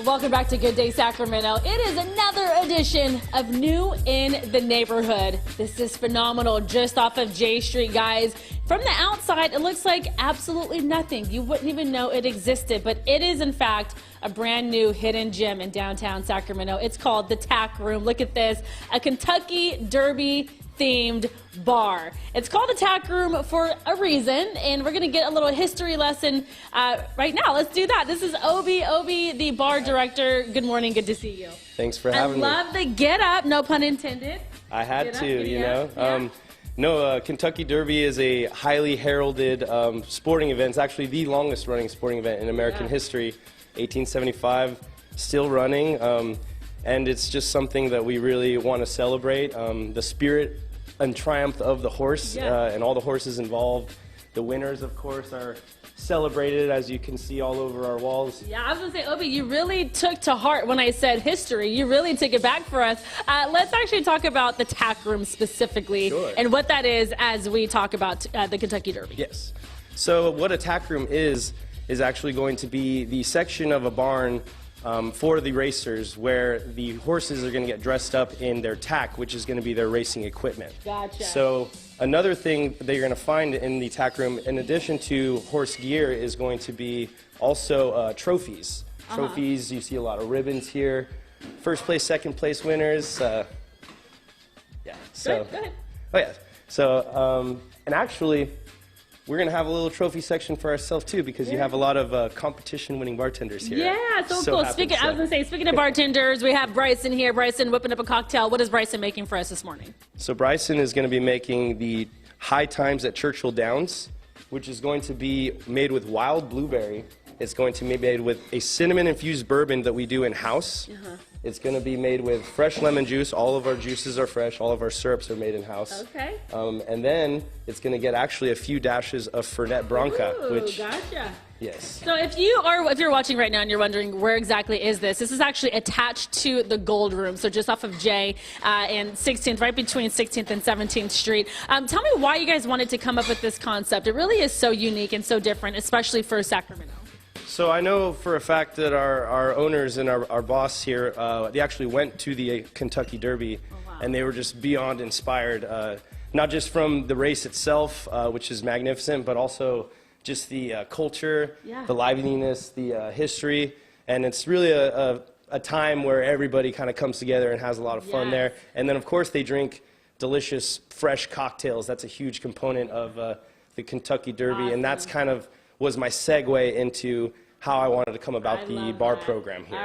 Welcome back to Good Day Sacramento. It is another edition of New in the Neighborhood. This is phenomenal, just off of J Street, guys. From the outside, it looks like absolutely nothing. You wouldn't even know it existed, but it is, in fact, a brand new hidden gem in downtown Sacramento. It's called the Tack Room. Look at this, a Kentucky Derby themed bar. It's called a Tack Room for a reason, and we're going to get a little history lesson right now. Let's do that. This is Obi, the bar director. Good morning. Good to see you. Thanks for having me. I love the get up, no pun intended. I had to, you know. Yeah. Kentucky Derby is a highly heralded sporting event. It's actually the longest running sporting event in American history. 1875, still running, and it's just something that we really want to celebrate. The spirit and triumph of the horse and all the horses involved. The winners, of course, are celebrated, as you can see all over our walls. Yeah, I was going to say, Obi, you really took to heart when I said history. You really took it back for us. Let's actually talk about the Tack Room specifically and what that is as we talk about the Kentucky Derby. Yes. So what a Tack Room is actually going to be the section of a barn for the racers where the horses are going to get dressed up in their tack, which is going to be their racing equipment. Gotcha. So another thing that you're going to find in the Tack Room, in addition to horse gear, is going to be also trophies. Trophies, you see a lot of ribbons here. First place, second place winners. Yeah. So, Go ahead. Oh yeah. So, and actually, we're going to have a little trophy section for ourselves, too, because you have a lot of competition-winning bartenders here. Yeah, so cool. I was going to say, speaking of bartenders, we have Bryson here. Bryson whipping up a cocktail. What is Bryson making for us this morning? So Bryson is going to be making the High Times at Churchill Downs, which is going to be made with wild blueberry. It's going to be made with a cinnamon-infused bourbon that we do in-house. It's going to be made with fresh lemon juice. All of our juices are fresh. All of our syrups are made in-house. Okay. And then it's going to get actually a few dashes of Fernet Branca. Ooh, gotcha. Yes. So if you're watching right now and you're wondering where exactly is this is actually attached to the Gold Room, so just off of J and 16th, right between 16th and 17th Street. Tell me why you guys wanted to come up with this concept. It really is so unique and so different, especially for Sacramento. So I know for a fact that our owners and our boss here, they actually went to the Kentucky Derby, and they were just beyond inspired, not just from the race itself, which is magnificent, but also just the culture, the liveliness, the history, and it's really a time where everybody kind of comes together and has a lot of fun there. And then, of course, they drink delicious, fresh cocktails. That's a huge component of the Kentucky Derby, and that's kind of was my segue into how I wanted to come about the bar program here.